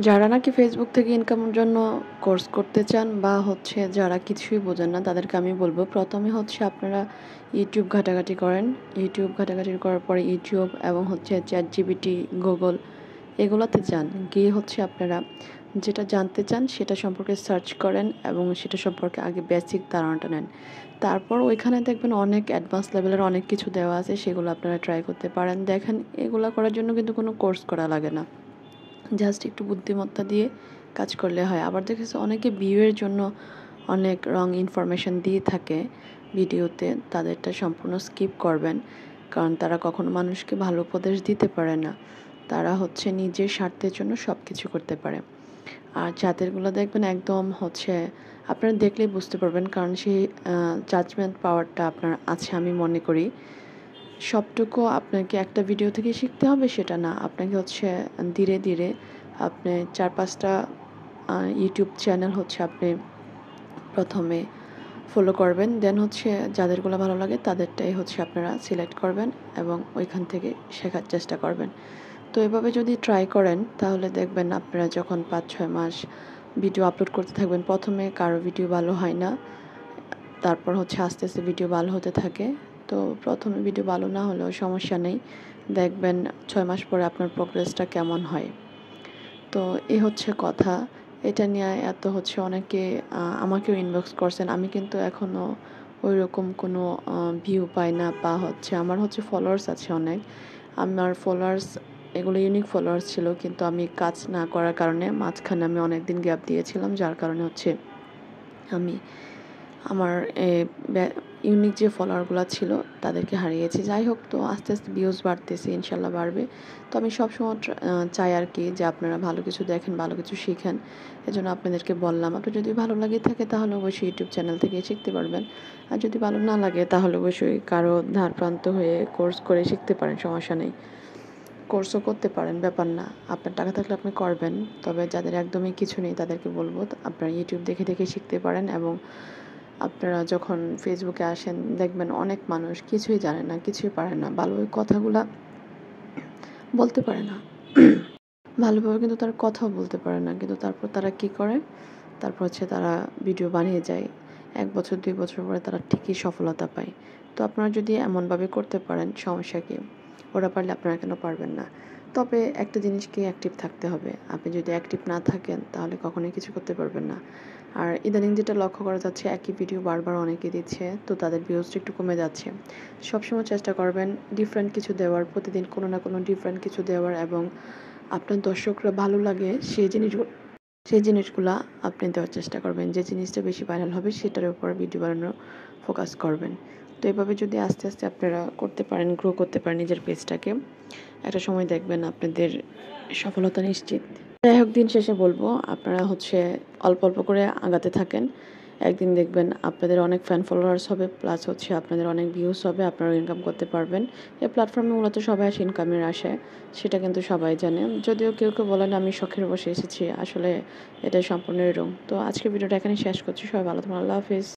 যারা নাকি ফেসবুক থেকে ইনকামের জন্য কোর্স করতে চান বা যারা কিছুই বোঝেন না তাদেরকে আমি বলবো প্রথমে আপনারা ইউটিউব ঘাটাঘাটি করেন। ইউটিউব ঘাটাঘাটি করার পরে ইউটিউব এবং ChatGPT, গুগল এগুলোতে যান। গিয়ে আপনারা যেটা জানতে চান সেটা সম্পর্কে সার্চ করেন এবং সেটা সম্পর্কে আগে বেসিক ধারণাটা নেন। তারপর ওইখানে দেখবেন অনেক অ্যাডভান্স লেভেলের অনেক কিছু দেওয়া আছে, সেগুলো আপনারা ট্রাই করতে পারেন। দেখেন, এগুলো করার জন্য কিন্তু কোনো কোর্স করা লাগে না, জাস্ট একটু বুদ্ধিমত্তা দিয়ে কাজ করলে হয়। আবার দেখেছি অনেকে ভিউয়ের জন্য অনেক রং ইনফরমেশন দিয়ে থাকে ভিডিওতে, তাদেরটা সম্পূর্ণ স্কিপ করবেন, কারণ তারা কখনো মানুষকে ভালো উপদেশ দিতে পারে না। তারা নিজের স্বার্থের জন্য সব কিছু করতে পারে। আর যাদেরগুলো দেখবেন একদম আপনারা দেখলেই বুঝতে পারবেন, কারণ সেই জাজমেন্ট পাওয়ারটা আপনার আছে আমি মনে করি। সবটুকু আপনাকে একটা ভিডিও থেকে শিখতে হবে সেটা না, আপনাকে ধীরে ধীরে আপনি 4-5টা ইউটিউব চ্যানেল আপনি প্রথমে ফলো করবেন। দেন যাদেরগুলো ভালো লাগে তাদেরটাই আপনারা সিলেক্ট করবেন এবং ওইখান থেকে শেখার চেষ্টা করবেন। তো এভাবে যদি ট্রাই করেন তাহলে দেখবেন আপনারা যখন 5-6 মাস ভিডিও আপলোড করতে থাকবেন, প্রথমে কারো ভিডিও ভালো হয় না, তারপর আস্তে আস্তে ভিডিও ভালো হতে থাকে। তো প্রথমে ভিডিও ভালো না হলেও সমস্যা নেই, দেখবেন 6 মাস পরে আপনার প্রোগ্রেসটা কেমন হয়। তো এই কথা। এটা নিয়ে এত অনেকে আমাকেও ইনবক্স করছেন। আমি কিন্তু এখনও ওই রকম কোনো ভিউ পাই না, বা আমার ফলোয়ার্স আছে অনেক। আমার ফলোয়ার্স এগুলো ইউনিক ফলোয়ার্স ছিল, কিন্তু আমি কাজ না করার কারণে মাঝখানে আমি অনেক দিন গ্যাপ দিয়েছিলাম, যার কারণে আমি আমার ইউনিক যে ফলোয়ারগুলো ছিল তাদেরকে হারিয়েছি। যাই হোক, তো আস্তে আস্তে ভিউজ বাড়তেছে, ইনশাল্লাহ বাড়বে। তো আমি সবসময় চাই আর কি যে আপনারা ভালো কিছু দেখেন, ভালো কিছু শিখেন। এজন্য আপনাদেরকে বললাম, আপনার যদি ভালো লাগে থাকে তাহলে অবশ্যই ইউটিউব চ্যানেল থেকে শিখতে পারবেন। আর যদি ভালো না লাগে তাহলে অবশ্যই কারো ধার প্রান্ত হয়ে কোর্স করে শিখতে পারেন, সমস্যা নেই। কোর্সও করতে পারেন, ব্যাপার না। আপনার টাকা থাকলে আপনি করবেন। তবে যাদের একদমই কিছু নেই তাদেরকে বলবো আপনারা ইউটিউব দেখে দেখে শিখতে পারেন। এবং আপনারা যখন ফেসবুকে আসেন দেখবেন অনেক মানুষ কিছুই জানে না, কিছুই পারে না, ভালো ওই কথাগুলা বলতে পারে না ভালোভাবে, কিন্তু তারা কথাও বলতে পারে না, কিন্তু তারপর তারা কি করে, তারপর তারা ভিডিও বানিয়ে যায়। 1 বছর 2 বছর পরে তারা ঠিকই সফলতা পায়। তো আপনারা যদি এমনভাবে করতে পারেন, সমস্যা কি? ওরা পারলে আপনারা কেন পারবেন না? তবে একটা জিনিসকে অ্যাক্টিভ থাকতে হবে। আপনি যদি অ্যাক্টিভ না থাকেন তাহলে কখনোই কিছু করতে পারবেন না। আর ইদানিং যেটা লক্ষ্য করা যাচ্ছে, একই ভিডিও বারবার অনেকে দিচ্ছে, তো তাদের ভিউজটা একটু কমে যাচ্ছে। সবসময় চেষ্টা করবেন ডিফারেন্ট কিছু দেওয়ার, প্রতিদিন কোনো না কোনো ডিফারেন্ট কিছু দেওয়ার, এবং আপনার দর্শকরা ভালো লাগে সেই জিনিসগুলা আপনি দেওয়ার চেষ্টা করবেন। যে জিনিসটা বেশি ভাইরাল হবে সেটার উপর ভিডিও বানানোর ফোকাস করবেন। তো এভাবে যদি আস্তে আস্তে আপনারা করতে পারেন, গ্রো করতে পারেন নিজের পেজটাকে, একটা সময় দেখবেন আপনাদের সফলতা নিশ্চিত। যাই হোক, দিন শেষে বলবো আপনারা অল্প অল্প করে আগাতে থাকেন। একদিন দেখবেন আপনাদের অনেক ফ্যান ফলোয়ার্স হবে, প্লাস আপনাদের অনেক ভিউজ হবে, আপনারা ইনকাম করতে পারবেন। এই প্ল্যাটফর্মে মূলত সবাই আসে ইনকামের আশায়, সেটা কিন্তু সবাই জানে। যদিও কেউ কেউ বলেন আমি শখের বসে এসেছি, আসলে এটা সম্পূর্ণই রং। তো আজকের ভিডিওটা এখানে শেষ করছি। সবাই ভালো থাকুন, আল্লাহ হাফিজ।